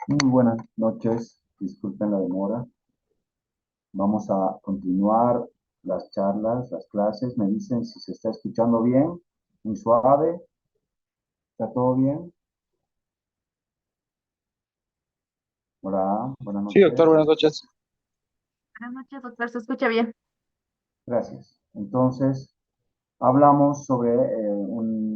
Muy buenas noches, disculpen la demora. Vamos a continuar las charlas, las clases. Me dicen si se está escuchando bien, muy suave, ¿está todo bien? Hola, buenas Sí, doctor, noches. buenas noches. Buenas noches, doctor. ¿Se escucha bien? Gracias. Entonces, hablamos sobre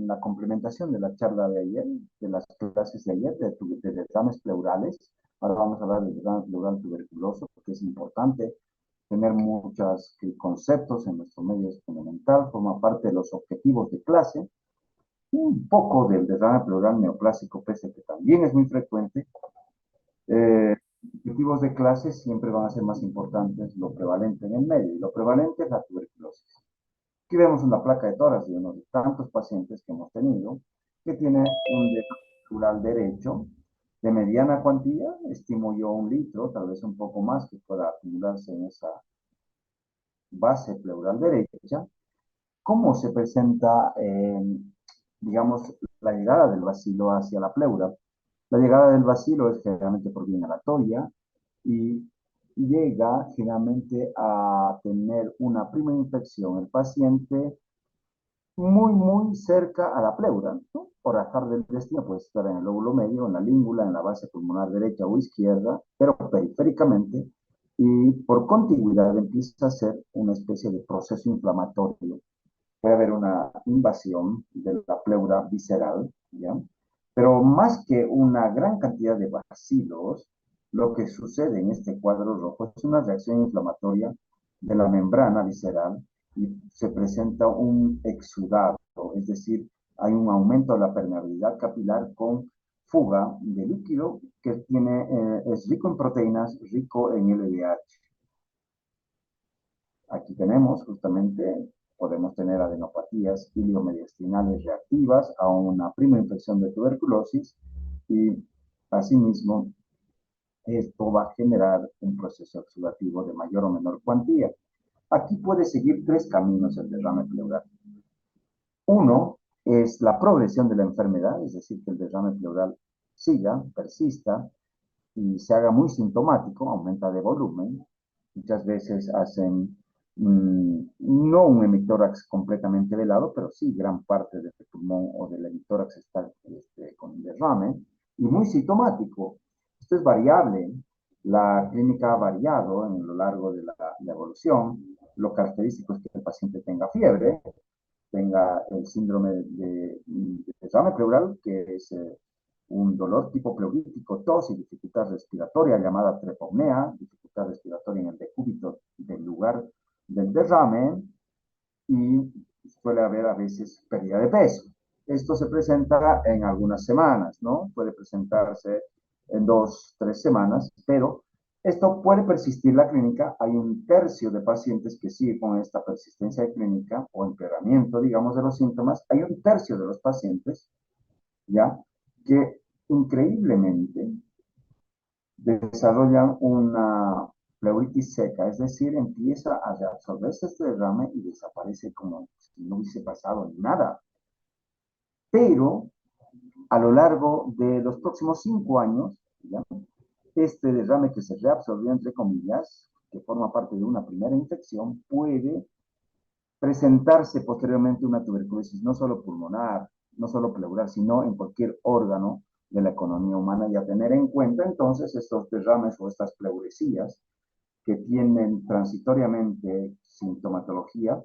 la complementación de la charla de ayer, de las clases de ayer, de derrames pleurales. Ahora vamos a hablar del derrame pleural tuberculoso, porque es importante tener muchos conceptos en nuestro medio es fundamental, forma parte de los objetivos de clase, un poco del derrame pleural neoplásico, pese a que también es muy frecuente. Objetivos de clase siempre van a ser más importantes lo prevalente en el medio, y lo prevalente es la tuberculosis. Aquí vemos una placa de tórax de uno de tantos pacientes que hemos tenido, que tiene un derrame pleural derecho de mediana cuantía, estimo yo 1 litro, tal vez un poco más que pueda acumularse en esa base pleural derecha. ¿Cómo se presenta, digamos, la llegada del bacilo hacia la pleura? La llegada del bacilo es generalmente por vía inhalatoria y llega generalmente a tener una primera infección el paciente muy cerca a la pleura, ¿no? Por azar del destino puede estar en el lóbulo medio, en la língula, en la base pulmonar derecha o izquierda, pero periféricamente, y por contigüidad empieza a ser una especie de proceso inflamatorio. Puede haber una invasión de la pleura visceral, ¿ya? Pero más que una gran cantidad de bacilos, lo que sucede en este cuadro rojo es una reacción inflamatoria de la membrana visceral y se presenta un exudado, es decir, hay un aumento de la permeabilidad capilar con fuga de líquido que es rico en proteínas, rico en LDH. Aquí tenemos justamente, podemos tener adenopatías iliomediastinales reactivas a una primera infección de tuberculosis y asimismo esto va a generar un proceso oxidativo de mayor o menor cuantía. Aquí puede seguir 3 caminos el derrame pleural. Uno es la progresión de la enfermedad, es decir, que el derrame pleural siga, persista y se haga muy sintomático, aumenta de volumen. Muchas veces hacen no un hemitórax completamente velado, pero sí gran parte del pulmón o del hemitórax está con derrame y muy sintomático. Esto es variable. La clínica ha variado en lo largo de la evolución. Lo característico es que el paciente tenga fiebre, tenga el síndrome de derrame pleural, que es un dolor tipo pleurítico, tos y dificultad respiratoria llamada treponea, dificultad respiratoria en el decúbito del lugar del derrame y suele haber a veces pérdida de peso. Esto se presenta en algunas semanas, ¿no? Puede presentarse en 2, 3 semanas, pero esto puede persistir la clínica. Hay 1/3 de pacientes que sigue con esta persistencia de clínica o empeoramiento, digamos, de los síntomas. Hay 1/3 de los pacientes, ¿ya? Que increíblemente desarrollan una pleuritis seca, es decir, empieza a reabsorberse este derrame y desaparece como si no hubiese pasado nada. Pero a lo largo de los próximos 5 años, ¿ya? Este derrame que se reabsorbió, entre comillas, que forma parte de una primera infección, puede presentarse posteriormente una tuberculosis no solo pulmonar, no solo pleural, sino en cualquier órgano de la economía humana y a tener en cuenta entonces estos derrames o estas pleuresías que tienen transitoriamente sintomatología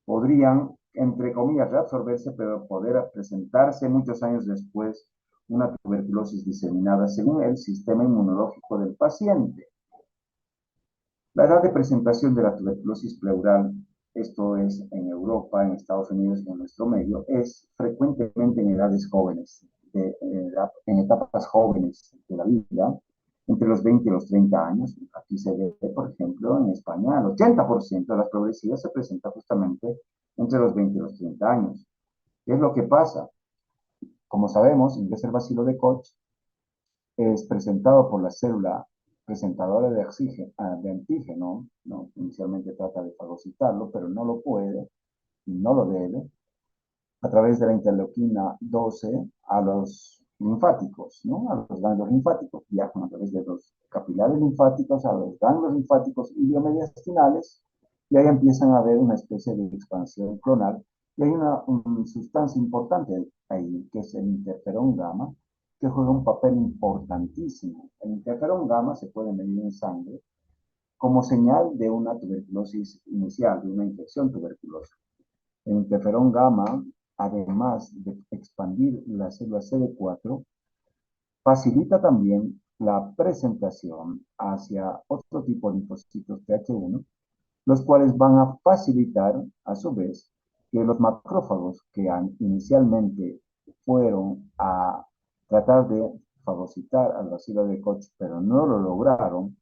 podrían, entre comillas, reabsorberse, pero poder presentarse muchos años después una tuberculosis diseminada según el sistema inmunológico del paciente. La edad de presentación de la tuberculosis pleural, esto es en Europa, en Estados Unidos y en nuestro medio, es frecuentemente en edades jóvenes, en etapas jóvenes de la vida, entre los 20 y los 30 años. Aquí se ve, por ejemplo, en España, el 80% de las progresivas se presenta justamente entre los 20 y los 30 años. ¿Qué es lo que pasa? Como sabemos, ingresa el bacilo de Koch, es presentado por la célula presentadora de antígeno, ¿no? Inicialmente trata de fagocitarlo, pero no lo puede y no lo debe, a través de la interleuquina 12 a los linfáticos, ¿no? A los ganglios linfáticos, viajan a través de los capilares linfáticos a los ganglios linfáticos iliomediastinales, y ahí empiezan a haber una especie de expansión clonal, y hay una sustancia importante ahí, que es el interferón gamma, que juega un papel importantísimo. El interferón gamma se puede medir en sangre como señal de una tuberculosis inicial, de una infección tuberculosa. El interferón gamma, además de expandir la célula CD4, facilita también la presentación hacia otro tipo de linfocitos TH1, los cuales van a facilitar, a su vez, que los macrófagos que inicialmente fueron a tratar de fagocitar al bacilo de Koch, pero no lo lograron,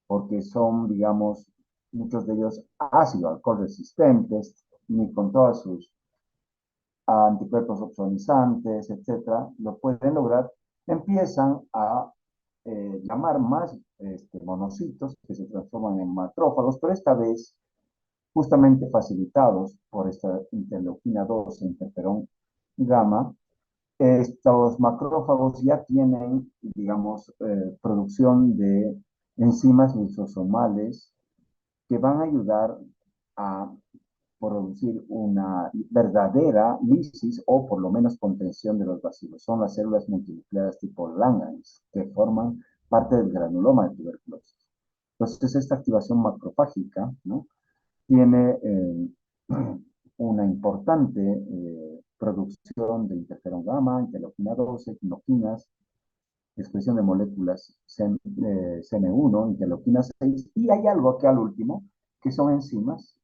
porque son, digamos, muchos de ellos ácido alcohol resistentes, ni con todas sus anticuerpos opsonizantes, etcétera, lo pueden lograr, empiezan a llamar más monocitos que se transforman en macrófagos, pero esta vez justamente facilitados por esta interleuquina 2, interferón gamma. Estos macrófagos ya tienen, digamos, producción de enzimas lisosomales que van a ayudar a producir una verdadera lisis o por lo menos contención de los bacilos. Son las células multinucleadas tipo Langerhans que forman parte del granuloma de tuberculosis. Entonces, esta activación macrofágica, ¿no?, tiene una importante producción de interferón gamma, interleuquina 12, quinoquinas, expresión de moléculas CM1, interleuquina 6, y hay algo que al último, que son enzimas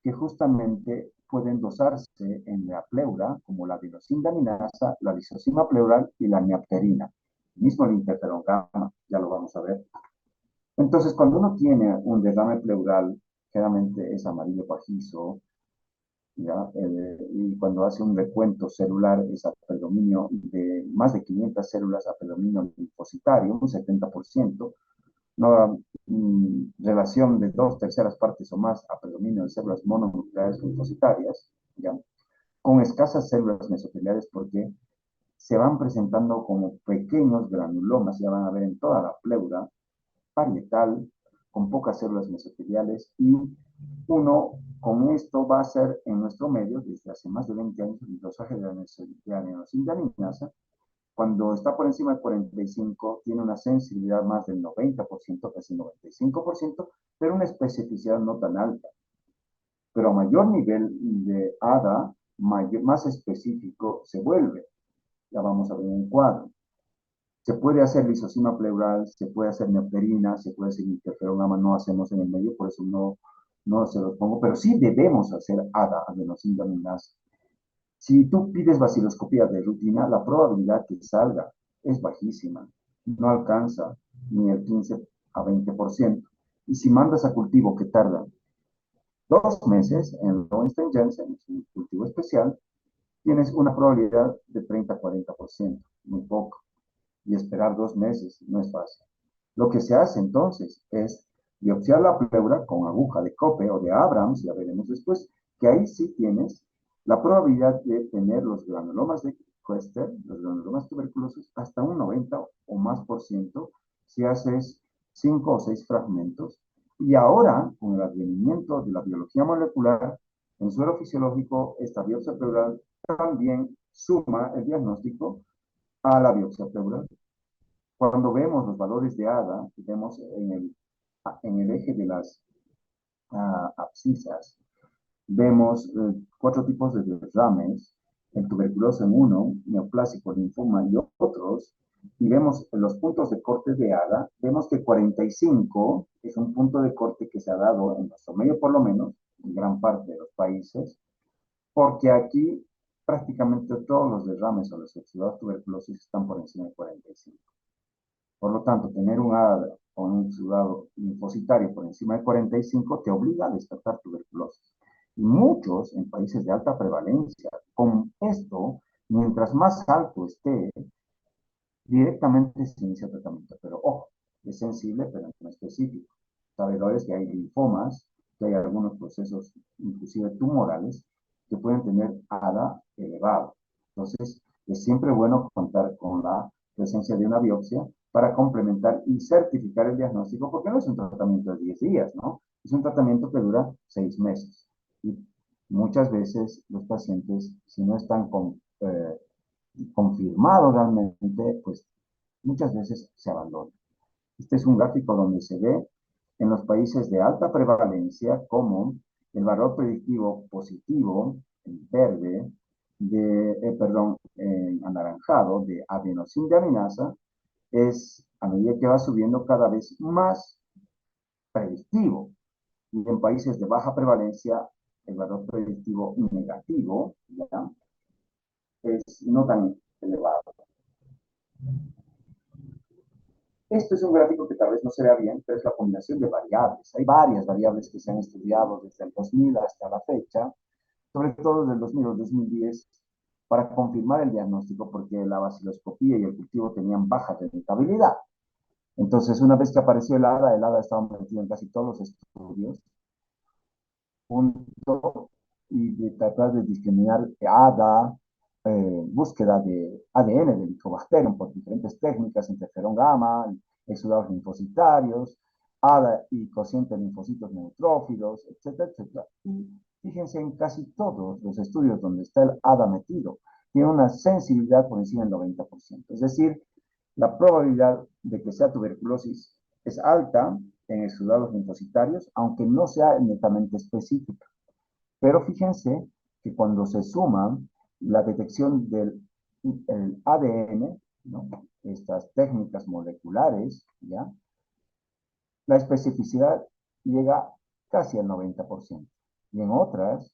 que justamente pueden dosarse en la pleura, como la virosindaminasa, la lisozima pleural y la neapterina. Mismo el interferón gamma, ya lo vamos a ver. Entonces, cuando uno tiene un derrame pleural, generalmente es amarillo pajizo, ¿ya? Y cuando hace un recuento celular es a predominio de más de 500 células a predominio linfocitario, un 70%, no relación de 2/3 partes o más a predominio de células mononucleares linfocitarias, ¿ya?, con escasas células mesoteliales porque se van presentando como pequeños granulomas, ya van a ver en toda la pleura, parietal, con pocas células mesoteliales, y uno con esto va a hacer en nuestro medio, desde hace más de 20 años, el dosaje de la adenosine cuando está por encima de 45, tiene una sensibilidad más del 90%, casi 95%, pero una especificidad no tan alta. Pero a mayor nivel de ADA, más específico se vuelve. Ya vamos a ver un cuadro. Se puede hacer lisozima pleural, se puede hacer neoperina, se puede hacer interferón gamma, no hacemos en el medio, por eso no se los pongo, pero sí debemos hacer ADA, adenosine-deaminasa. Si tú pides vaciloscopía de rutina, la probabilidad que salga es bajísima, no alcanza ni el 15 a 20%. Y si mandas a cultivo que tarda 2 meses en Lowenstein-Janssen, un cultivo especial, tienes una probabilidad de 30 a 40%, muy poco. Y esperar 2 meses no es fácil. Lo que se hace entonces es biopsiar la pleura con aguja de Cope o de Abrams, ya veremos después, que ahí sí tienes la probabilidad de tener los granulomas de Koester, los granulomas tuberculosos, hasta un 90 o más por ciento si haces 5 o 6 fragmentos. Y ahora, con el advenimiento de la biología molecular, en suelo fisiológico, esta biopsia pleural también suma el diagnóstico a la biopsia pleural. Cuando vemos los valores de ADA, vemos en el eje de las abscisas, vemos 4 tipos de derrames, el tuberculoso en uno, neoplásico, linfoma y otros, y vemos los puntos de corte de ADA, vemos que 45 es un punto de corte que se ha dado en nuestro medio, por lo menos, en gran parte de los países, porque aquí prácticamente todos los derrames o los exudados tuberculosis están por encima de 45. Por lo tanto, tener un ADA o un exudado linfocitario por encima de 45 te obliga a descartar tuberculosis. Y muchos en países de alta prevalencia, con esto, mientras más alto esté, directamente se inicia el tratamiento. Pero ojo, es sensible, pero no específico. Sabedores que hay linfomas, que hay algunos procesos, inclusive tumorales, que pueden tener ADA elevado. Entonces, Es siempre bueno contar con la presencia de una biopsia para complementar y certificar el diagnóstico, porque no es un tratamiento de 10 días, ¿no? Es un tratamiento que dura 6 meses. Y muchas veces los pacientes, si no están confirmados realmente, pues muchas veces se abandonan. Este es un gráfico donde se ve en los países de alta prevalencia como el valor predictivo positivo, en verde, perdón, en anaranjado, de adenosina es, a medida que va subiendo, cada vez más predictivo. Y en países de baja prevalencia, el valor predictivo negativo, ¿ya?, es no tan elevado. Esto es un gráfico que tal vez no se vea bien, pero es la combinación de variables. Hay varias variables que se han estudiado desde el 2000 hasta la fecha, sobre todo desde el 2000 al 2010, para confirmar el diagnóstico, porque la baciloscopía y el cultivo tenían baja rentabilidad. Entonces, una vez que apareció el ADA estaba metido en casi todos los estudios, punto, y de tratar de discriminar ADA, búsqueda de ADN del Mycobacterium por diferentes técnicas, interferón gamma, exudados linfocitarios, ADA y cociente de linfocitos neutrófilos, etcétera, etcétera. Y fíjense, en casi todos los estudios donde está el ADA metido, tiene una sensibilidad por encima del 90%. Es decir, la probabilidad de que sea tuberculosis es alta en exudados linfocitarios, aunque no sea netamente específica. Pero fíjense que cuando se suma la detección del ADN, ¿no?, estas técnicas moleculares, ¿ya?, la especificidad llega casi al 90%. Y en otras,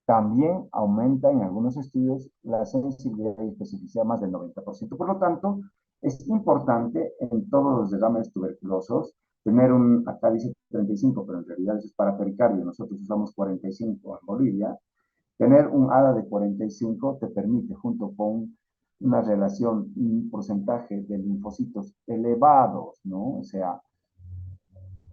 también aumenta en algunos estudios la sensibilidad y especificidad más del 90%. Por lo tanto, es importante en todos los derrames tuberculosos tener acá dice 35, pero en realidad eso es para pericardio, nosotros usamos 45 en Bolivia. Tener un ADA de 45 te permite, junto con una relación, un porcentaje de linfocitos elevados, ¿no? O sea,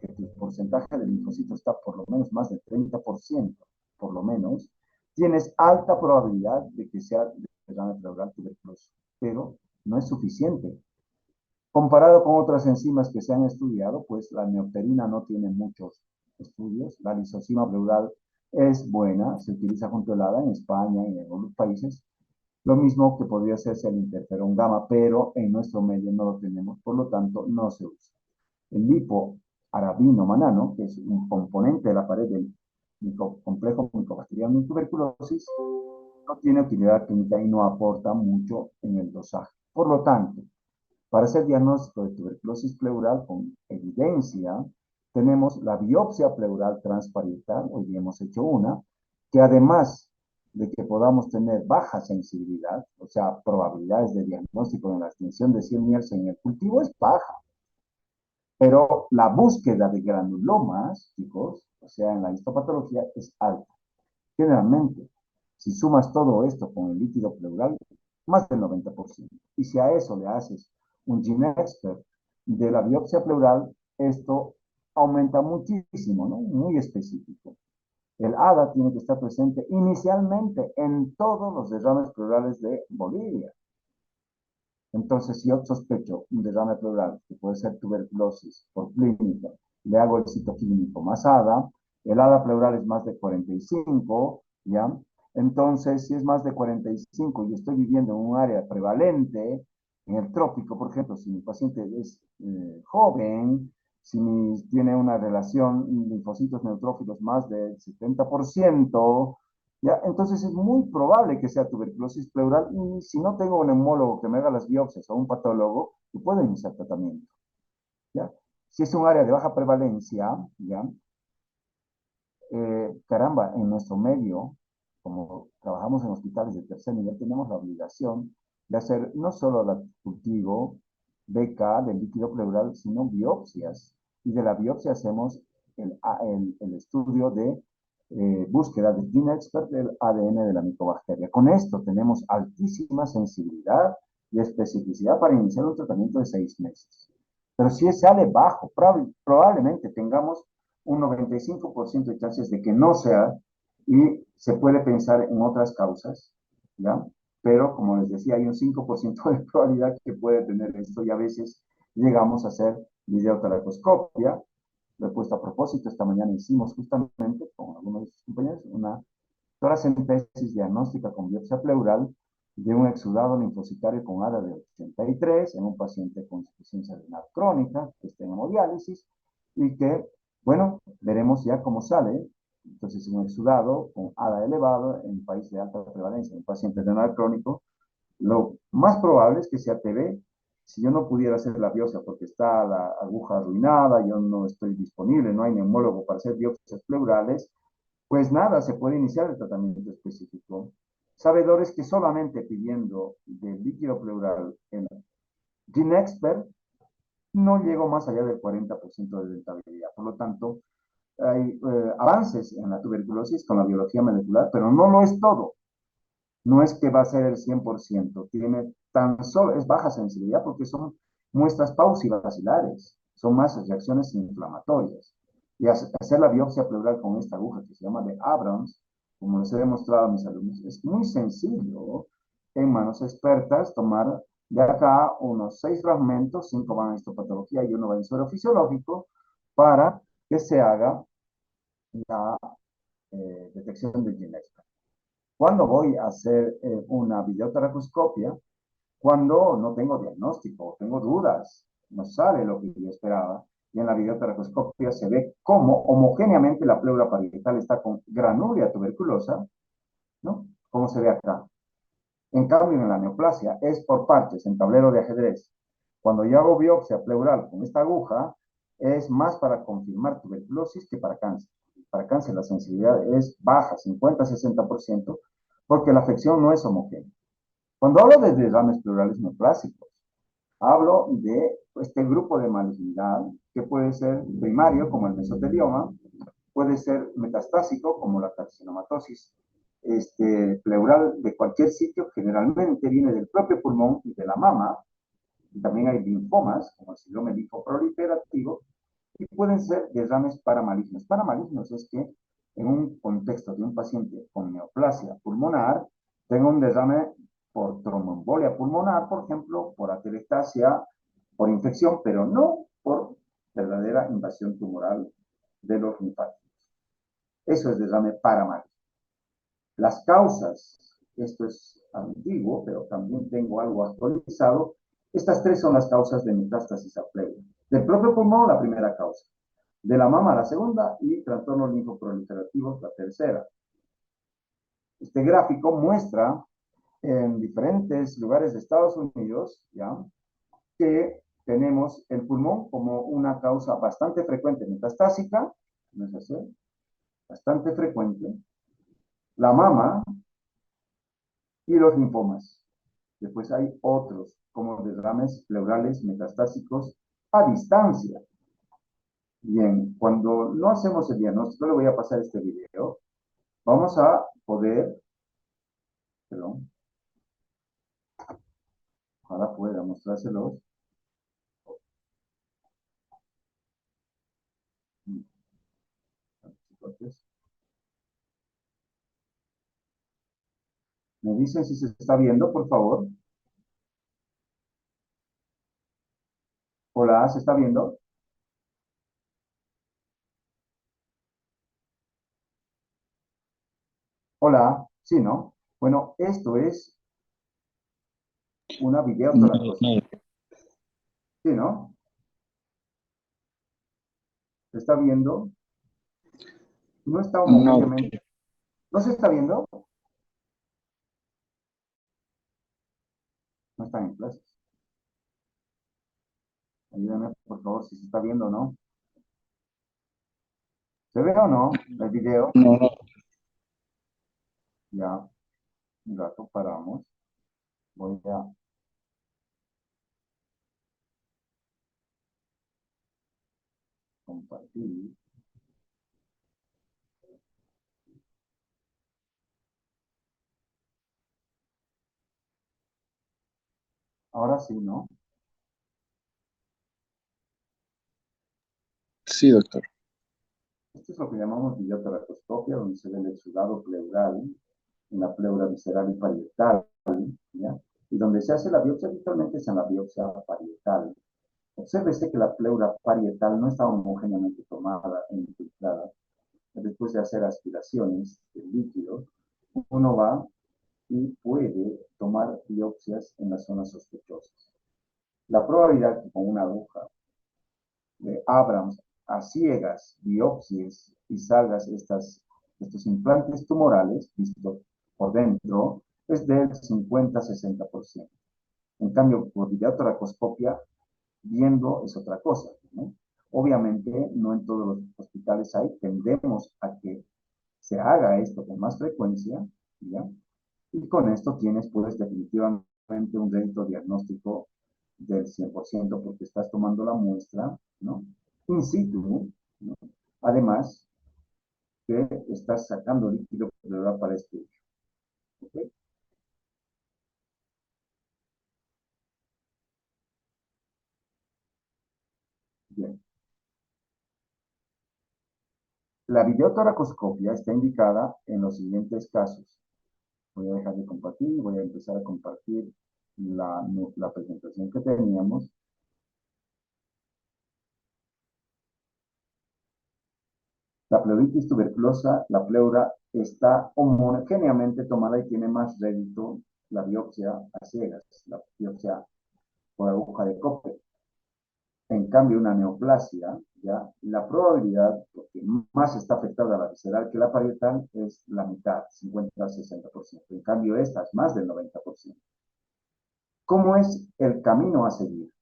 que tu porcentaje de linfocitos está por lo menos más del 30%, por lo menos, tienes alta probabilidad de que sea derrame pleural tuberculoso, pero no es suficiente. Comparado con otras enzimas que se han estudiado, pues la neopterina no tiene muchos estudios, la lisozima pleural es buena, se utiliza junto al ADA en España y en algunos países, lo mismo que podría hacerse el interferón gamma, pero en nuestro medio no lo tenemos, por lo tanto no se usa. El lipoarabino manano, que es un componente de la pared del complejo micobacteriano en tuberculosis, no tiene utilidad clínica y no aporta mucho en el dosaje. Por lo tanto, para hacer diagnóstico de tuberculosis pleural con evidencia, tenemos la biopsia pleural transparietal, hoy día hemos hecho una, que además de que podamos tener baja sensibilidad, o sea, probabilidades de diagnóstico en la extensión de 100 miers en el cultivo es baja. Pero la búsqueda de granulomas, chicos, o sea, en la histopatología, es alta. Generalmente, si sumas todo esto con el líquido pleural, más del 90%. Y si a eso le haces un GeneXpert de la biopsia pleural, esto aumenta muchísimo, ¿no? Muy específico. El ADA tiene que estar presente inicialmente en todos los derrames pleurales de Bolivia. Entonces, si yo sospecho un derrame pleural, que puede ser tuberculosis por clínica, le hago el citoquímico más ADA, el ADA pleural es más de 45, ¿ya? Entonces, si es más de 45 y estoy viviendo en un área prevalente, en el trópico, por ejemplo, si mi paciente es joven, si tiene una relación linfocitos neutrófilos más del 70%, ¿ya? Entonces es muy probable que sea tuberculosis pleural y si no tengo un neumólogo que me haga las biopsias o un patólogo, puedo iniciar tratamiento, ¿ya? Si es un área de baja prevalencia, ¿ya? Caramba, en nuestro medio, como trabajamos en hospitales de tercer nivel, tenemos la obligación de hacer no solo el cultivo BK del líquido pleural, sino biopsias. Y de la biopsia hacemos el estudio de búsqueda de GeneXpert del ADN de la micobacteria. Con esto tenemos altísima sensibilidad y especificidad para iniciar un tratamiento de 6 meses. Pero si sale bajo, probablemente tengamos un 95% de chances de que no sea y se puede pensar en otras causas, ¿ya? pero como les decía, hay un 5% de probabilidad que puede tener esto y a veces llegamos a hacer videotaracoscopia. Lo he puesto a propósito, esta mañana hicimos justamente con algunos de sus compañeros una toracentesis diagnóstica con biopsia pleural de un exudado linfocitario con ADA de 83 en un paciente con insuficiencia renal crónica que está en hemodiálisis y que, bueno, veremos ya cómo sale. Entonces, un exudado con ADA elevado en un país de alta prevalencia, en un paciente renal crónico, lo más probable es que sea TB. Si yo no pudiera hacer la biopsia porque está la aguja arruinada, yo no estoy disponible, no hay neumólogo para hacer biopsias pleurales, pues nada, se puede iniciar el tratamiento específico. Sabedores que solamente pidiendo del líquido pleural en GeneXpert no llego más allá del 40% de rentabilidad. Por lo tanto, hay avances en la tuberculosis con la biología molecular, pero no lo es todo. No es que va a ser el 100%, tiene tan solo, es baja sensibilidad porque son muestras pausivacilares, son más reacciones inflamatorias. Y hacer la biopsia pleural con esta aguja que se llama de Abrams, como les he demostrado a mis alumnos, es muy sencillo en manos expertas tomar de acá unos 6 fragmentos, 5 van a histopatología y uno va en suero fisiológico, para que se haga la detección de genética. ¿Cuándo voy a hacer una videotaracoscopia? Cuando no tengo diagnóstico, tengo dudas, no sale lo que yo esperaba. Y en la videotaracoscopia se ve cómo homogéneamente la pleura parietal está con granulia tuberculosa, ¿no? Como se ve acá. En cambio, en la neoplasia es por partes, en tablero de ajedrez. Cuando yo hago biopsia pleural con esta aguja, es más para confirmar tuberculosis que para cáncer. Para cáncer la sensibilidad es baja, 50-60%, porque la afección no es homogénea. Cuando hablo de derrames pleurales neoplásicos, hablo de este grupo de malignidad que puede ser primario, como el mesotelioma, puede ser metastásico, como la carcinomatosis pleural de cualquier sitio, generalmente viene del propio pulmón y de la mama, y también hay linfomas, como el síndrome linfoproliferativo, y pueden ser derrames paramalignos. Paramalignos es que en un contexto de un paciente con neoplasia pulmonar, tenga un derrame por tromboembolia pulmonar, por ejemplo, por atelectasia, por infección, pero no por verdadera invasión tumoral de los linfáticos. Eso es derrame paramaligno. Las causas, esto es antiguo, pero también tengo algo actualizado. Estas 3 son las causas de metástasis a pleura. Del propio pulmón, la primera causa. De la mama, la segunda, y trastornos linfoproliferativos, la tercera. Este gráfico muestra en diferentes lugares de Estados Unidos, ¿ya?, que tenemos el pulmón como una causa bastante frecuente metastásica, ¿no es así? Bastante frecuente. La mama y los linfomas. Después hay otros, como derrames pleurales metastásicos a distancia. Bien, cuando no hacemos el diagnóstico, le voy a pasar este video, vamos a poder, perdón, ojalá pueda mostrárselos. Me dicen si se está viendo, por favor. Hola, ¿se está viendo? Hola, sí, ¿no? Bueno, esto es una videotoracoscopia. Sí, ¿no? ¿Se está viendo? No está No, homogéneamente. ¿No se está viendo? No están en clases. Ayúdame, por favor, si se está viendo o no. ¿Se ve o no el video? no, no. Ya, un rato paramos. Voy a compartir. Ahora sí, ¿no? Sí, doctor. Esto es lo que llamamos videotoracoscopia, donde se ve el exudado pleural. en la pleura visceral y parietal, ¿ya? Y donde se hace la biopsia habitualmente es en la biopsia parietal. Obsérvese que la pleura parietal no está homogéneamente tomada e infiltrada. Después de hacer aspiraciones del líquido, uno va y puede tomar biopsias en las zonas sospechosas. La probabilidad que con una aguja de Abrams a ciegas biopsias y salgas estos implantes tumorales vistos por dentro es del 50-60%. En cambio, por videotoracoscopia, viendo es otra cosa, ¿no? Obviamente, no en todos los hospitales hay, tendemos a que se haga esto con más frecuencia, ¿ya? Y con esto tienes, pues, definitivamente un rédito diagnóstico del 100% porque estás tomando la muestra, ¿no? In situ, ¿no? Además, que estás sacando líquido pleural para estudio, ¿ok? Bien. La videotoracoscopia está indicada en los siguientes casos. Voy a dejar de compartir y voy a empezar a compartir la presentación que teníamos. La pleuritis tuberculosa, la pleura está homogéneamente tomada y tiene más rédito la biopsia a ciegas, la biopsia por aguja de cope. En cambio, una neoplasia, ya, la probabilidad, porque más está afectada la visceral que la parietal, es la mitad, 50-60%. En cambio, esta es más del 90%. ¿Cómo es el camino a seguir?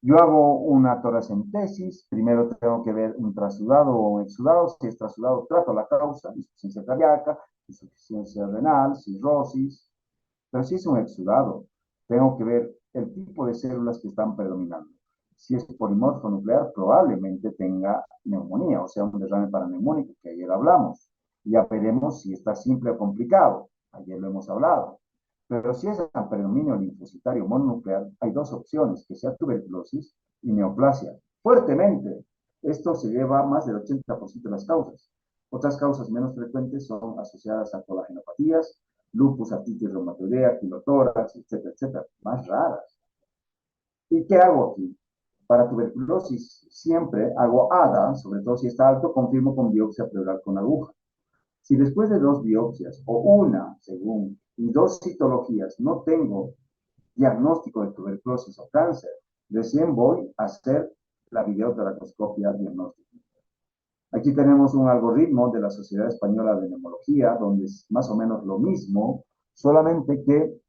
Yo hago una toracentesis, primero tengo que ver un trasudado o un exudado, si es trasudado trato la causa, insuficiencia cardíaca, insuficiencia renal, cirrosis, pero si es un exudado, tengo que ver el tipo de células que están predominando. Si es polimorfo nuclear, probablemente tenga neumonía, o sea, un derrame paraneumónico, que ayer hablamos. Ya veremos si está simple o complicado, ayer lo hemos hablado. Pero si es el predominio linfocitario mononuclear, hay dos opciones, que sea tuberculosis y neoplasia. Fuertemente, esto se lleva más del 80% de las causas. Otras causas menos frecuentes son asociadas a colagenopatías, lupus, artritis reumatoidea, pilotórax, etcétera, etcétera, más raras. ¿Y qué hago aquí? Para tuberculosis siempre hago ADA, sobre todo si está alto, confirmo con biopsia pleural con aguja. Si después de dos biopsias, o una, según, y dos citologías, no tengo diagnóstico de tuberculosis o cáncer, recién voy a hacer la videotoracoscopia diagnóstica. Aquí tenemos un algoritmo de la Sociedad Española de Neumología, donde es más o menos lo mismo, solamente que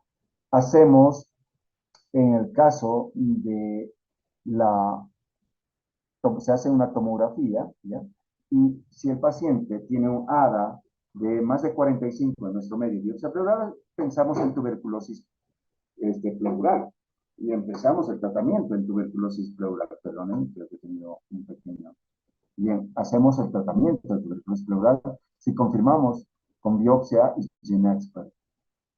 hacemos en el caso de la, se hace una tomografía, ¿ya? Y si el paciente tiene un ADA de más de 45 en nuestro medio biopsia pleural, pensamos en tuberculosis pleural y empezamos el tratamiento en tuberculosis pleural. Perdón, creo que he tenido un pequeño. Bien, hacemos el tratamiento de tuberculosis pleural si confirmamos con biopsia y GeneXpert,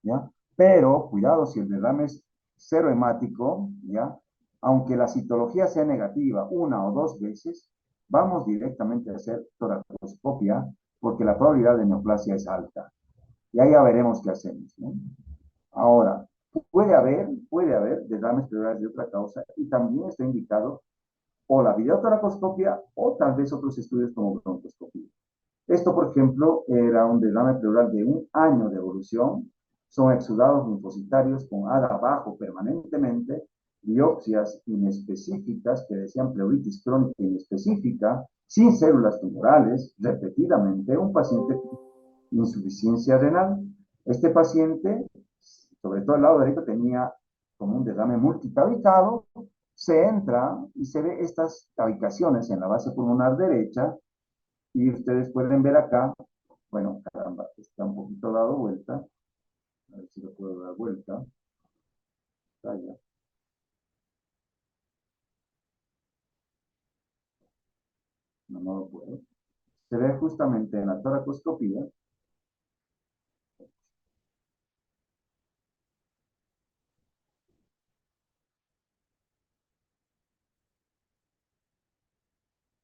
¿ya? Pero, cuidado, si el derrame es cero hemático, ¿ya? Aunque la citología sea negativa una o dos veces, vamos directamente a hacer toracoscopia porque la probabilidad de neoplasia es alta. Y ahí ya veremos qué hacemos, ¿no? Ahora, puede haber derrames pleurales de otra causa y también está indicado o la videotoracoscopia o tal vez otros estudios como broncoscopia. Esto, por ejemplo, era un derrame pleural de un año de evolución. Son exudados linfocitarios con ADA bajo permanentemente, biopsias inespecíficas que decían pleuritis crónica inespecífica, sin células tumorales, repetidamente, un paciente con insuficiencia renal. Este paciente, sobre todo el lado derecho, tenía como un derrame multitabicado, se entra y se ve estas tabicaciones en la base pulmonar derecha, y ustedes pueden ver acá, bueno, caramba, está un poquito dado vuelta, a ver si lo puedo dar vuelta, vaya, no, no lo puedo. Se ve justamente en la toracoscopía,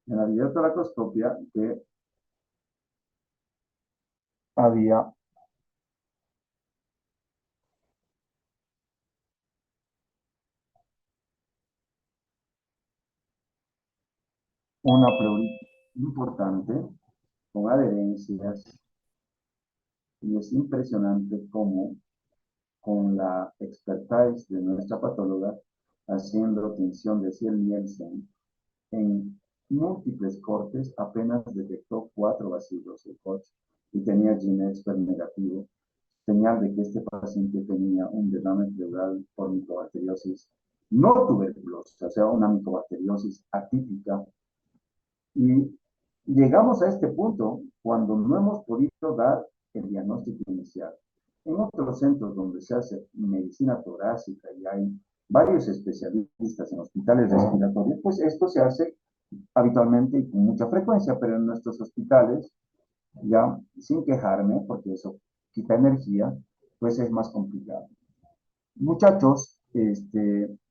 en la videotoracoscopia, que había una prioridad importante con adherencias y es impresionante cómo con la expertise de nuestra patóloga haciendo tinción de Ciel-Nielsen en múltiples cortes apenas detectó 4 bacillos de Koch y tenía GeneXpert negativo, señal de que este paciente tenía un derrame pleural por micobacteriosis no tuberculosa, o sea, una micobacteriosis atípica. Y llegamos a este punto cuando no hemos podido dar el diagnóstico inicial. En otros centros donde se hace medicina torácica y hay varios especialistas en hospitales respiratorios, pues esto se hace habitualmente y con mucha frecuencia, pero en nuestros hospitales, ya sin quejarme, porque eso quita energía, pues es más complicado. Muchachos,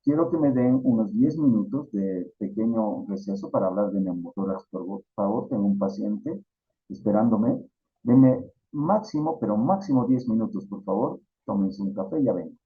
quiero que me den unos 10 minutos de pequeño receso para hablar de neumotórax, por favor. Tengo un paciente esperándome. Denme máximo, pero máximo 10 minutos, por favor. Tómense un café y ya ven.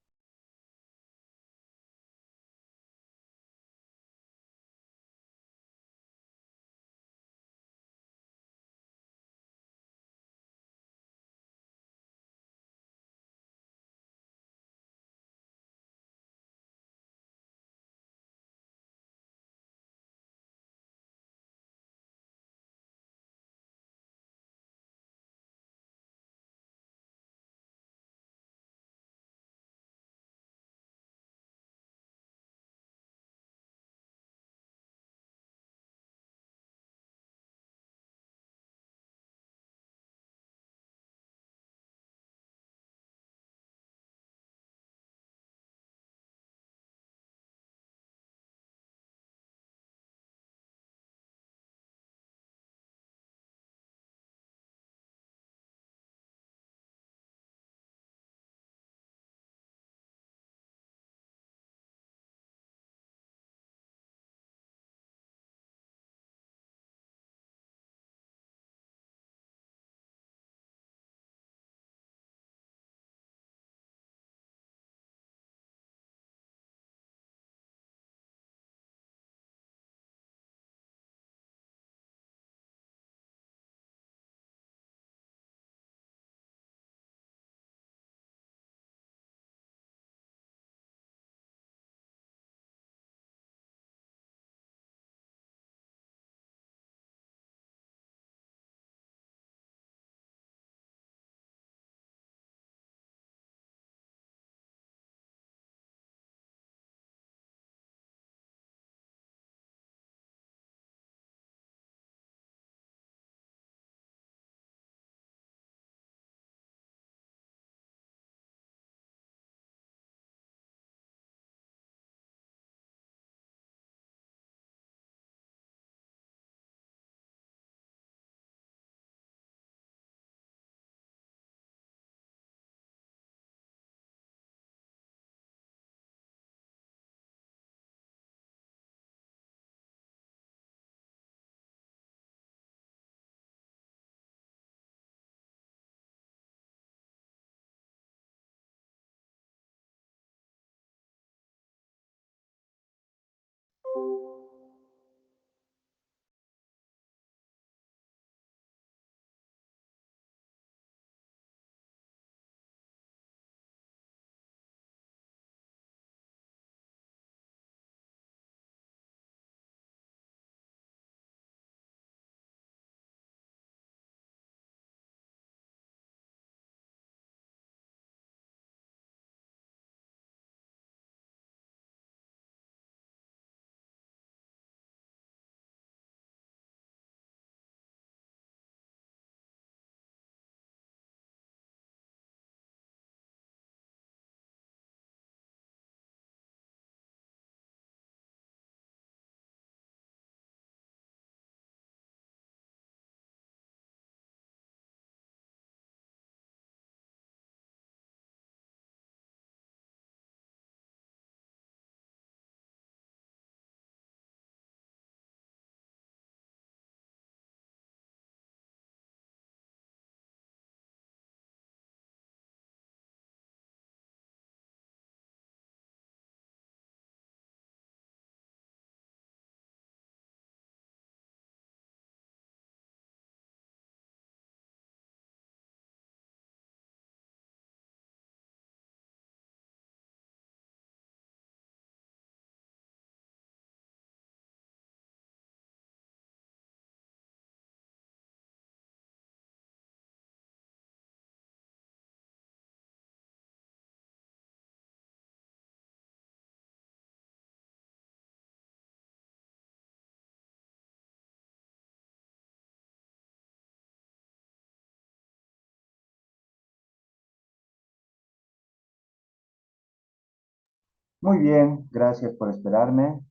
Muy bien, gracias por esperarme.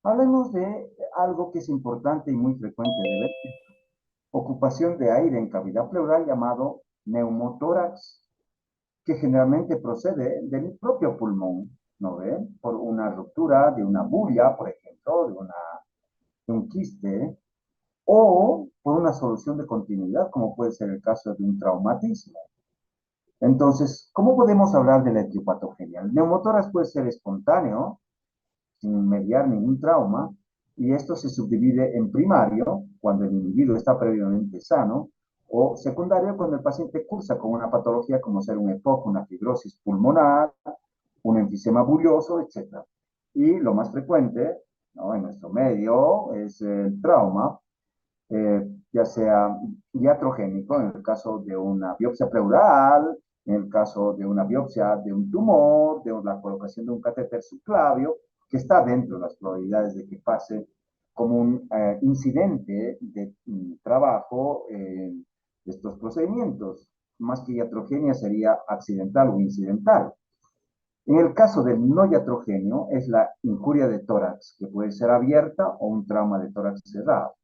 Hablemos de algo que es importante y muy frecuente de ver, ocupación de aire en cavidad pleural llamado neumotórax, que generalmente procede del propio pulmón, ¿no ve? Por una ruptura de una bulla, por ejemplo, de un quiste, o por una solución de continuidad, como puede ser el caso de un traumatismo. Entonces, ¿cómo podemos hablar de la etiopatogenia? El neumotórax puede ser espontáneo, sin mediar ningún trauma, y esto se subdivide en primario, cuando el individuo está previamente sano, o secundario, cuando el paciente cursa con una patología como ser un EPOC, una fibrosis pulmonar, un enfisema bulloso, etc. Y lo más frecuente, ¿no?, en nuestro medio es el trauma, ya sea iatrogénico, en el caso de una biopsia pleural, en el caso de una biopsia de un tumor, de la colocación de un catéter subclavio, que está dentro de las probabilidades de que pase como un incidente de trabajo de estos procedimientos. Más que iatrogenia sería accidental o incidental. En el caso del no iatrogéneo es la injuria de tórax, que puede ser abierta o un trauma de tórax cerrado.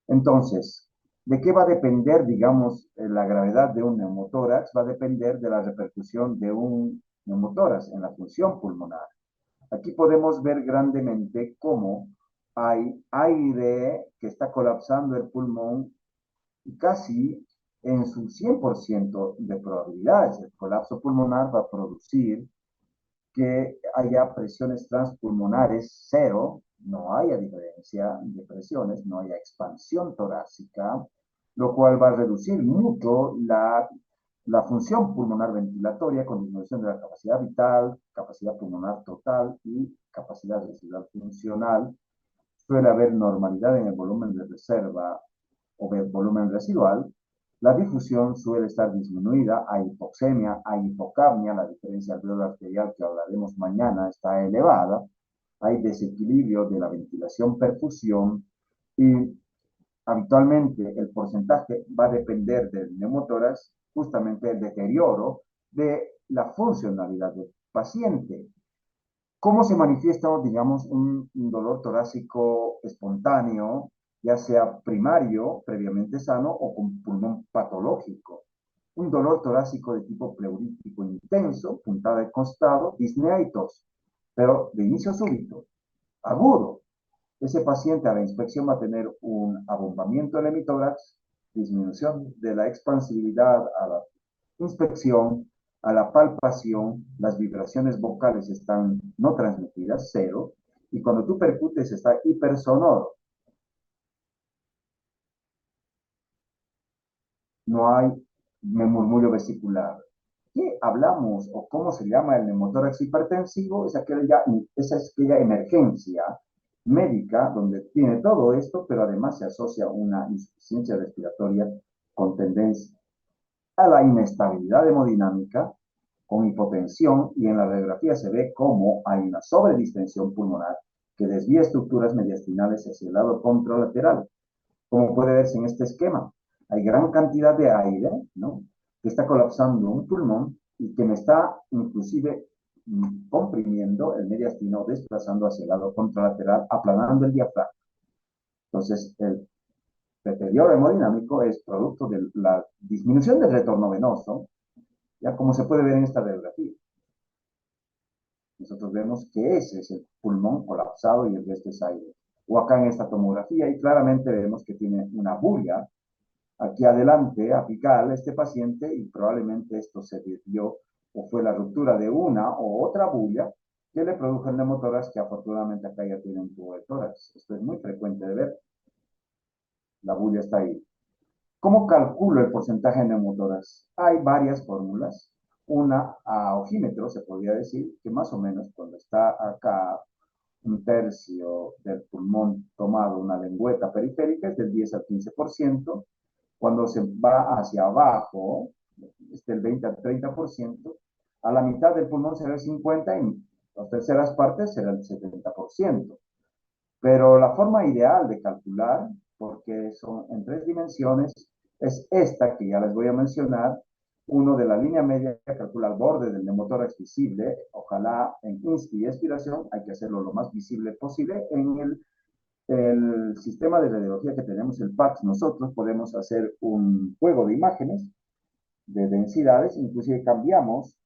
Entonces, ¿de qué va a depender, digamos, la gravedad de un neumotórax? Va a depender de la repercusión de un neumotórax en la función pulmonar. Aquí podemos ver grandemente cómo hay aire que está colapsando el pulmón y casi en su 100% de probabilidades. El colapso pulmonar va a producir que haya presiones transpulmonares cero, no haya diferencia de presiones, no haya expansión torácica, lo cual va a reducir mucho la función pulmonar ventilatoria con disminución de la capacidad vital, capacidad pulmonar total y capacidad residual funcional. Suele haber normalidad en el volumen de reserva o el volumen residual. La difusión suele estar disminuida, hay hipoxemia, hay hipocapnia, la diferencia alveolar arterial que hablaremos mañana está elevada, hay desequilibrio de la ventilación-perfusión y habitualmente el porcentaje va a depender del neumotórax, justamente el deterioro de la funcionalidad del paciente. ¿Cómo se manifiesta, digamos, un dolor torácico espontáneo, ya sea primario, previamente sano, o con pulmón patológico? Un dolor torácico de tipo pleurítico intenso, puntada de costado, disnea y tos, pero de inicio súbito, agudo. Ese paciente a la inspección va a tener un abombamiento del hemitórax, disminución de la expansibilidad a la inspección, a la palpación, las vibraciones vocales están no transmitidas, cero, y cuando tú percutes está hipersonoro. No hay murmullo vesicular. ¿Qué hablamos o cómo se llama el neumotórax hipertensivo? Esa es aquella emergencia médica donde tiene todo esto, pero además se asocia una insuficiencia respiratoria con tendencia a la inestabilidad hemodinámica, con hipotensión, y en la radiografía se ve cómo hay una sobredistensión pulmonar que desvía estructuras mediastinales hacia el lado contralateral. Como puede verse en este esquema, hay gran cantidad de aire, ¿no?, que está colapsando un pulmón y que me está inclusive comprimiendo el mediastino, desplazando hacia el lado contralateral, aplanando el diafragma. Entonces, el deterioro hemodinámico es producto de la disminución del retorno venoso, ya como se puede ver en esta radiografía. Nosotros vemos que ese es el pulmón colapsado y el resto es aire. O acá en esta tomografía, y claramente vemos que tiene una bulla aquí adelante, apical, este paciente, y probablemente esto se debió o fue la ruptura de una o otra bulla que le produjo el neumotórax, que afortunadamente acá ya tiene un tubo de tórax. Esto es muy frecuente de ver. La bulla está ahí. ¿Cómo calculo el porcentaje de neumotórax? Hay varias fórmulas. Una a ojímetro, se podría decir, que más o menos cuando está acá un tercio del pulmón tomado, una lengüeta periférica, es del 10 al 15%. Cuando se va hacia abajo, es del 20 al 30%. A la mitad del pulmón será el 50% y las terceras partes será el 70%. Pero la forma ideal de calcular, porque son en tres dimensiones, es esta que ya les voy a mencionar, uno de la línea media calcula el borde del neumotórax visible, ojalá en inspi y expiración, hay que hacerlo lo más visible posible. En el sistema de radiología que tenemos, el PACS, nosotros podemos hacer un juego de imágenes, de densidades, inclusive cambiamos,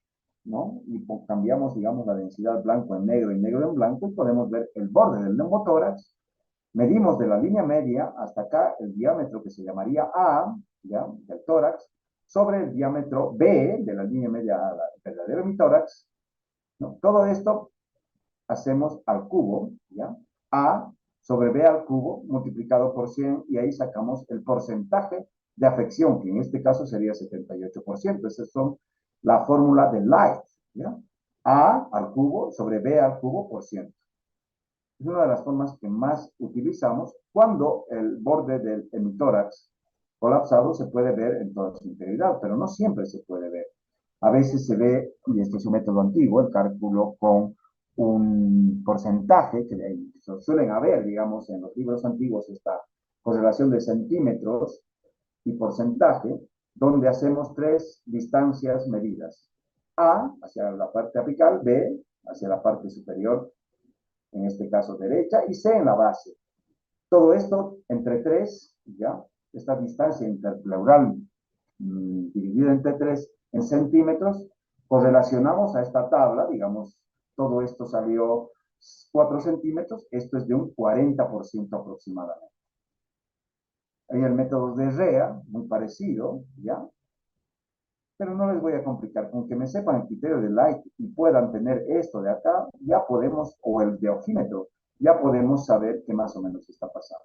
¿no? Y cambiamos, digamos, la densidad blanco en negro y negro en blanco, y podemos ver el borde del neumotórax. Medimos de la línea media hasta acá el diámetro que se llamaría A, ¿ya? Del tórax, sobre el diámetro B de la línea media al verdadero hemitórax, ¿no? Todo esto hacemos al cubo, ¿ya? A sobre B al cubo multiplicado por 100, y ahí sacamos el porcentaje de afección, que en este caso sería 78%. Esa es la fórmula de Light, ¿ya? A al cubo sobre B al cubo por 100. Es una de las formas que más utilizamos cuando el borde del hemitórax colapsado se puede ver en toda su integridad, pero no siempre se puede ver. A veces se ve, y este es un método antiguo, el cálculo con un porcentaje, que suelen haber, digamos, en los libros antiguos, esta correlación de centímetros y porcentaje, donde hacemos tres distancias medidas. A hacia la parte apical, B hacia la parte superior, en este caso derecha, y C en la base. Todo esto entre 3, ¿ya? Esta distancia interpleural dividida entre 3 en centímetros, correlacionamos a esta tabla, digamos, todo esto salió 4 centímetros, esto es de un 40% aproximadamente. Hay el método de REA, muy parecido, ¿ya? Pero no les voy a complicar, con que me sepan el criterio de Light y puedan tener esto de acá, ya podemos, o el de ojímetro, ya podemos saber qué más o menos está pasando.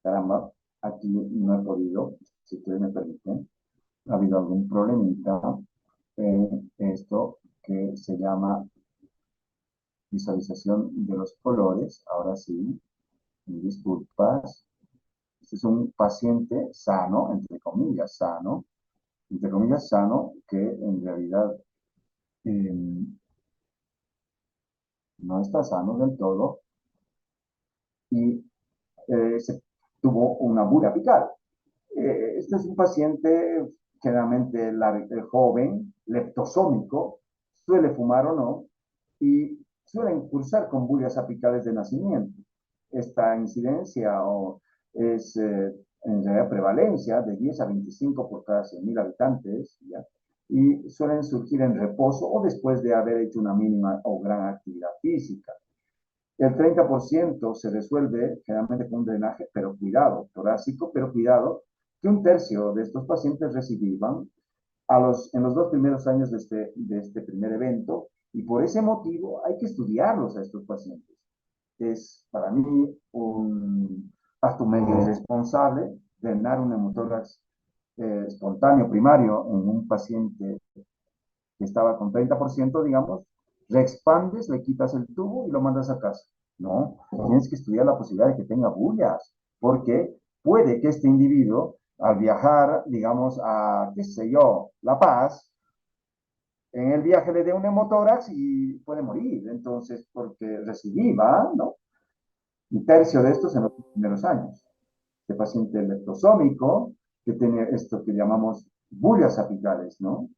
Caramba, aquí no he podido, si ustedes me permiten, ha habido algún problemita en esto que se llama visualización de los colores. Ahora sí, disculpas. Este es un paciente sano, entre comillas sano, que en realidad no está sano del todo, y se tuvo una bulia apical. Este es un paciente generalmente joven, leptosómico, suele fumar o no, y suelen cursar con bulias apicales de nacimiento. Esta incidencia es en realidad prevalencia de 10 a 25 por cada 100.000 habitantes, ¿ya? Y suelen surgir en reposo o después de haber hecho una mínima o gran actividad física. El 30% se resuelve generalmente con un drenaje, pero cuidado, torácico, pero cuidado, que un tercio de estos pacientes recidivan en los 2 primeros años de este primer evento, y por ese motivo hay que estudiarlos a estos pacientes. Es para mí un acto medio irresponsable drenar un neumotórax espontáneo primario en un paciente que estaba con 30%, digamos, le expandes, le quitas el tubo y lo mandas a casa. No, tienes que estudiar la posibilidad de que tenga bullas, porque puede que este individuo, al viajar, digamos, a, qué sé yo, La Paz, en el viaje le dé un neumotórax y puede morir. Entonces, porque recidiva, ¿no? Un tercio de estos en los primeros años. Este paciente leptosómico, que tiene esto que llamamos bullas apicales, ¿no?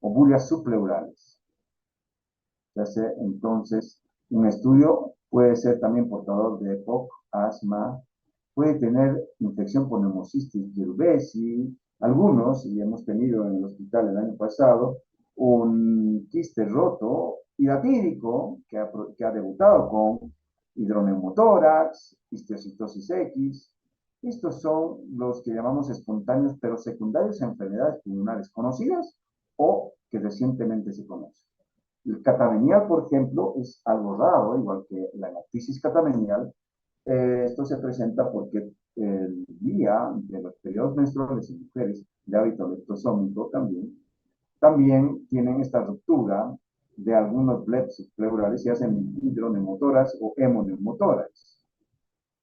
O bullas subpleurales. Se hace entonces un estudio, puede ser también portador de EPOC, asma, puede tener infección por neumocistis cerevisiae, algunos, y hemos tenido en el hospital el año pasado, un quiste roto hidatídico que ha debutado con hidroneumotórax, histiocytosis X. Estos son los que llamamos espontáneos, pero secundarios a enfermedades pulmonares conocidas o que recientemente se conocen. El catamenial, por ejemplo, es algo raro, igual que la hemoptisis catamenial. Esto se presenta porque el día de los periodos menstruales en mujeres de hábito leptosómico también tienen esta ruptura de algunos bleps pleurales y hacen hidroneumotórax o hemoneumotórax.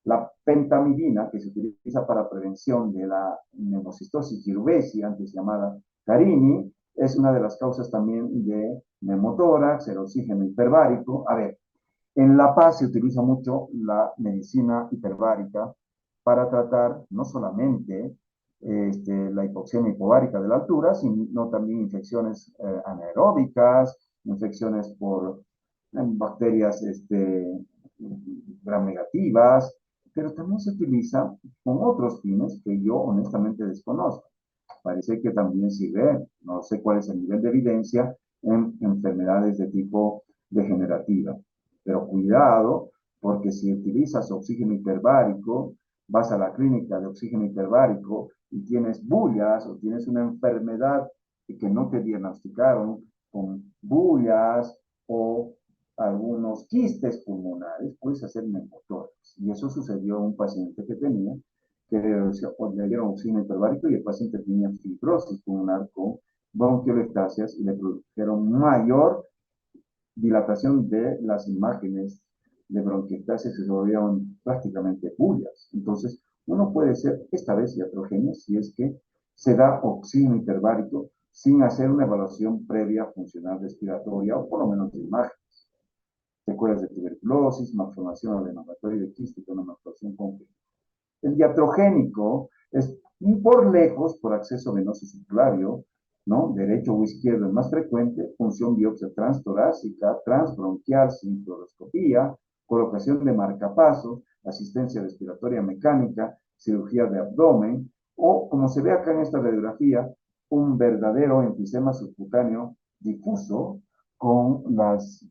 La pentamidina, que se utiliza para prevención de la neumocistosis cerevisiae, antes llamada Carini, es una de las causas también de neumotórax, el oxígeno hiperbárico. A ver, en La Paz se utiliza mucho la medicina hiperbárica para tratar no solamente la hipoxemia hipovárica de la altura, sino también infecciones anaeróbicas, infecciones por bacterias gram negativas, pero también se utiliza con otros fines que yo honestamente desconozco. Parece que también sirve, no sé cuál es el nivel de evidencia, en enfermedades de tipo degenerativa. Pero cuidado, porque si utilizas oxígeno hiperbárico, vas a la clínica de oxígeno hiperbárico y tienes bullas o tienes una enfermedad que no te diagnosticaron con bullas o algunos quistes pulmonares, puedes hacer neumotórax. Y eso sucedió a un paciente que tenía que le dieron oxígeno hiperbárico y el paciente tenía fibrosis pulmonar con bronquiolectasias y le produjeron mayor dilatación de las imágenes de bronquiectasias que se volvieron prácticamente bullas. Entonces, uno puede ser esta vez iatrogenia si es que se da oxígeno hiperbárico sin hacer una evaluación previa funcional respiratoria o por lo menos de imágenes. Secuelas de tuberculosis, malformación adenomatoide quística, una malformación congénita. El iatrogénico es por lejos, por acceso venoso subclavio, ¿no? Derecho o izquierdo es más frecuente, función biopsia transtorácica, transbronquial sin fluoroscopía, colocación de marcapasos, asistencia respiratoria mecánica, cirugía de abdomen, o como se ve acá en esta radiografía, un verdadero enfisema subcutáneo difuso con las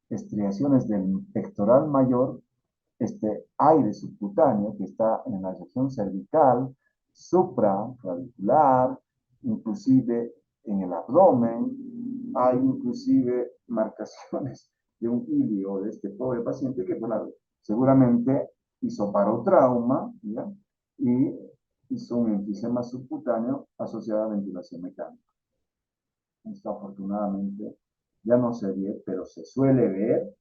estriaciones del pectoral mayor, aire subcutáneo que está en la región cervical, supraclavicular, inclusive en el abdomen. Hay inclusive marcaciones de un ilio de este pobre paciente que, bueno, seguramente hizo parotrauma, ¿ya? Y hizo un enfisema subcutáneo asociado a ventilación mecánica. Esto afortunadamente ya no se ve, pero se suele ver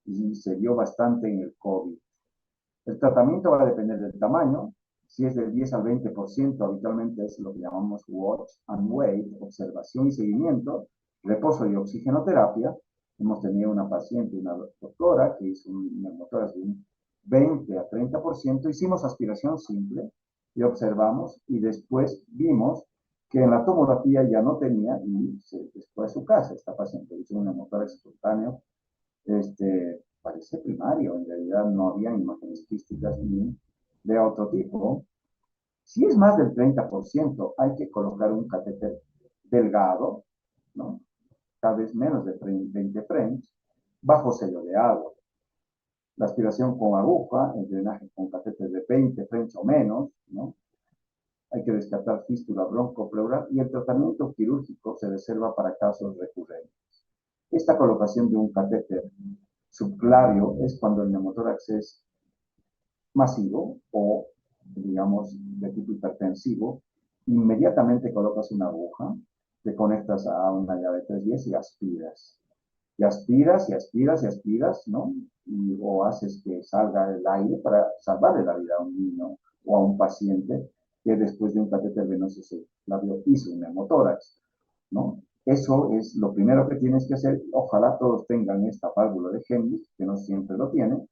y se vio bastante en el COVID. El tratamiento va a depender del tamaño. Si es del 10 al 20%, habitualmente es lo que llamamos watch and wait, observación y seguimiento, reposo y oxigenoterapia. Hemos tenido una paciente, una doctora, que hizo un neumotórax de un 20 a 30%. Hicimos aspiración simple y observamos y después vimos que en la tomografía ya no tenía y se fue a su casa. Esta paciente hizo un neumotórax espontáneo parece primario, en realidad no había imágenes quísticas ni de otro tipo. Si es más del 30%, hay que colocar un catéter delgado, ¿no? Cada vez menos de 20 French, bajo sello de agua. La aspiración con aguja, el drenaje con catéter de 20 French o menos, ¿no? Hay que descartar fístula broncopleural y el tratamiento quirúrgico se reserva para casos recurrentes. Esta colocación de un catéter subclavio es cuando el neumotórax es masivo o, digamos, de tipo hipertensivo. Inmediatamente colocas una aguja, te conectas a una llave 310 y aspiras. Y aspiras y aspiras y aspiras, ¿no? O haces que salga el aire para salvarle la vida a un niño o a un paciente que después de un catéter venoso subclavio hizo un neumotórax, ¿no? Eso es lo primero que tienes que hacer. Ojalá todos tengan esta válvula de Heimlich, que no siempre lo tienen.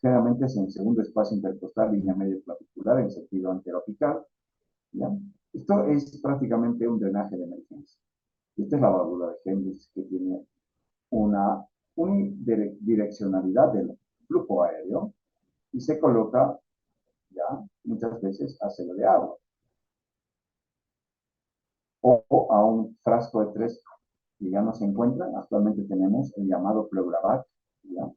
Generalmente es en segundo espacio intercostal, línea media clavicular, en sentido anteroapical. ¿Ya? Esto es prácticamente un drenaje de emergencia. Esta es la válvula de Heimlich, que tiene una unidireccionalidad del flujo aéreo y se coloca ya muchas veces a celo de agua o a un frasco de 3 que ya no se encuentran. Actualmente tenemos el llamado Pleuravac, ¿ya?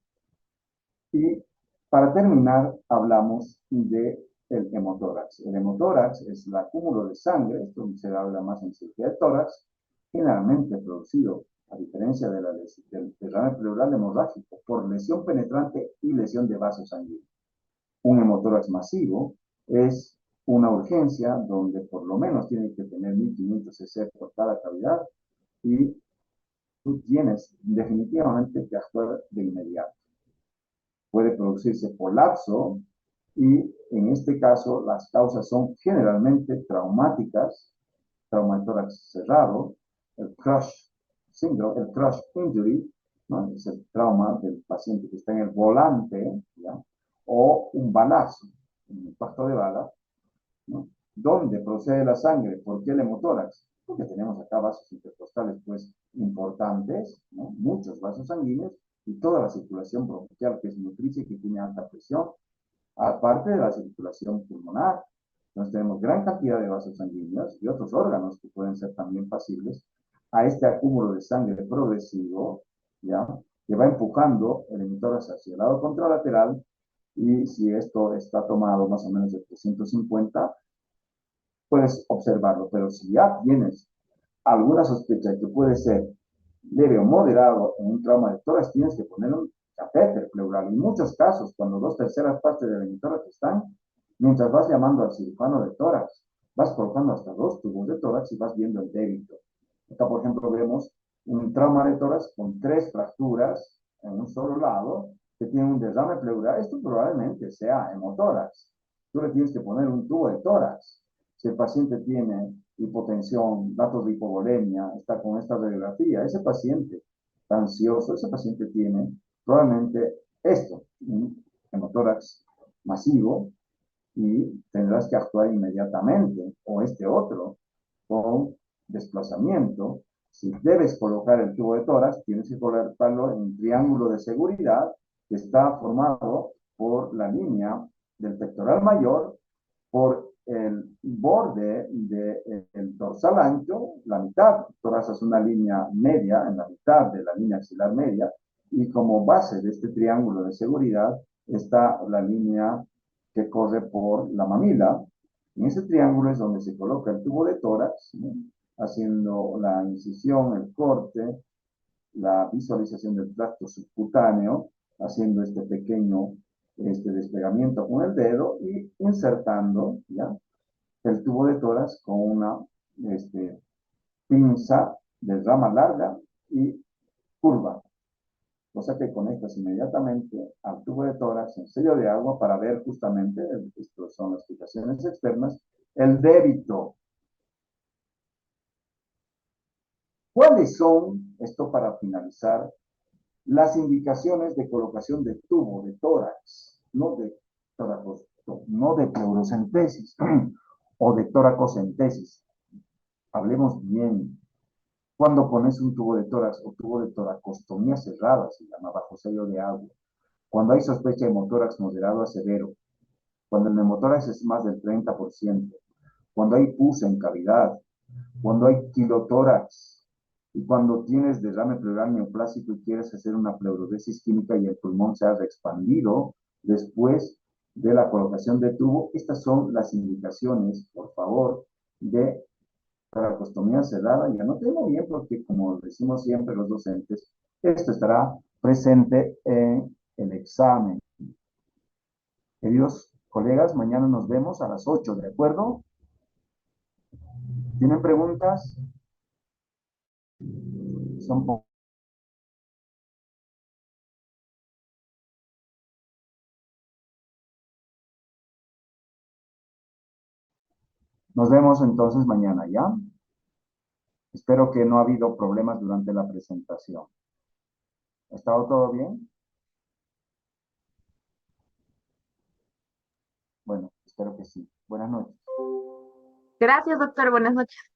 Y para terminar, hablamos de el hemotórax. El hemotórax es el acúmulo de sangre, esto se habla más en cirugía de tórax, generalmente producido, a diferencia del derrame pleural hemorrágico, por lesión penetrante y lesión de vasos sanguíneos. Un hemotórax masivo es una urgencia donde por lo menos tiene que tener 1500 cc por cada cavidad y tú tienes definitivamente que actuar de inmediato. Puede producirse colapso y en este caso las causas son generalmente traumáticas, trauma de tórax cerrado, el crush syndrome, el crush injury, ¿no? Es el trauma del paciente que está en el volante, ¿ya? O un balazo, un impacto de bala, ¿no? ¿Dónde procede la sangre? ¿Por qué el hemotórax? Porque tenemos acá vasos intercostales, pues, importantes, ¿no? Muchos vasos sanguíneos y toda la circulación bronquial, que es nutricia y que tiene alta presión, aparte de la circulación pulmonar. Entonces tenemos gran cantidad de vasos sanguíneos y otros órganos que pueden ser también pasibles a este acúmulo de sangre progresivo, ¿ya? Que va empujando el hemotórax hacia el lado contralateral, y si esto está tomado más o menos de 350, puedes observarlo, pero si ya tienes alguna sospecha de que puede ser leve o moderado en un trauma de tórax, tienes que poner un catéter pleural. En muchos casos, cuando 2/3 del emitórax están, mientras vas llamando al cirujano de tórax, vas colocando hasta 2 tubos de tórax y vas viendo el débito. Acá, por ejemplo, vemos un trauma de tórax con 3 fracturas en un solo lado, que tiene un derrame pleural. Esto probablemente sea hemotórax. Tú le tienes que poner un tubo de tórax. Si el paciente tiene hipotensión, datos de hipovolemia, está con esta radiografía, ese paciente está ansioso, ese paciente tiene probablemente esto, un hemotórax masivo, y tendrás que actuar inmediatamente, o este otro, con desplazamiento. Si debes colocar el tubo de tórax, tienes que colocarlo en un triángulo de seguridad que está formado por la línea del pectoral mayor, por el borde del dorsal ancho, la mitad. Trazas una línea media en la mitad de la línea axilar media, y como base de este triángulo de seguridad está la línea que corre por la mamila. En ese triángulo es donde se coloca el tubo de tórax, ¿no? Haciendo la incisión, el corte, la visualización del tracto subcutáneo, haciendo este pequeño desplegamiento con el dedo y insertando, ¿ya?, el tubo de tórax con una pinza de rama larga y curva, cosa que conectas inmediatamente al tubo de tórax en sello de agua para ver justamente, estas son las fijaciones externas, el débito. ¿Cuáles son, esto para finalizar, las indicaciones de colocación de tubo de tórax, no de no de pleurocentesis o de toracocentesis? Hablemos bien. Cuando pones un tubo de tórax o tubo de toracostomía cerrada, se llama, bajo sello de agua, cuando hay sospecha de hemotórax moderado a severo, cuando el hemotórax es más del 30%, cuando hay pus en cavidad, cuando hay quilotórax, y cuando tienes derrame pleural neoplásico y quieres hacer una pleurodesis química y el pulmón se ha expandido después de la colocación de tubo. Estas son las indicaciones, por favor, de toracostomía cerrada. Y anótenlo bien, porque como decimos siempre los docentes, esto estará presente en el examen. Queridos colegas, mañana nos vemos a las 8, ¿de acuerdo? ¿Tienen preguntas? Son Nos vemos entonces mañana, ¿ya? Espero que no ha habido problemas durante la presentación. ¿Ha estado todo bien? Bueno, espero que sí. Buenas noches. Gracias, doctor. Buenas noches.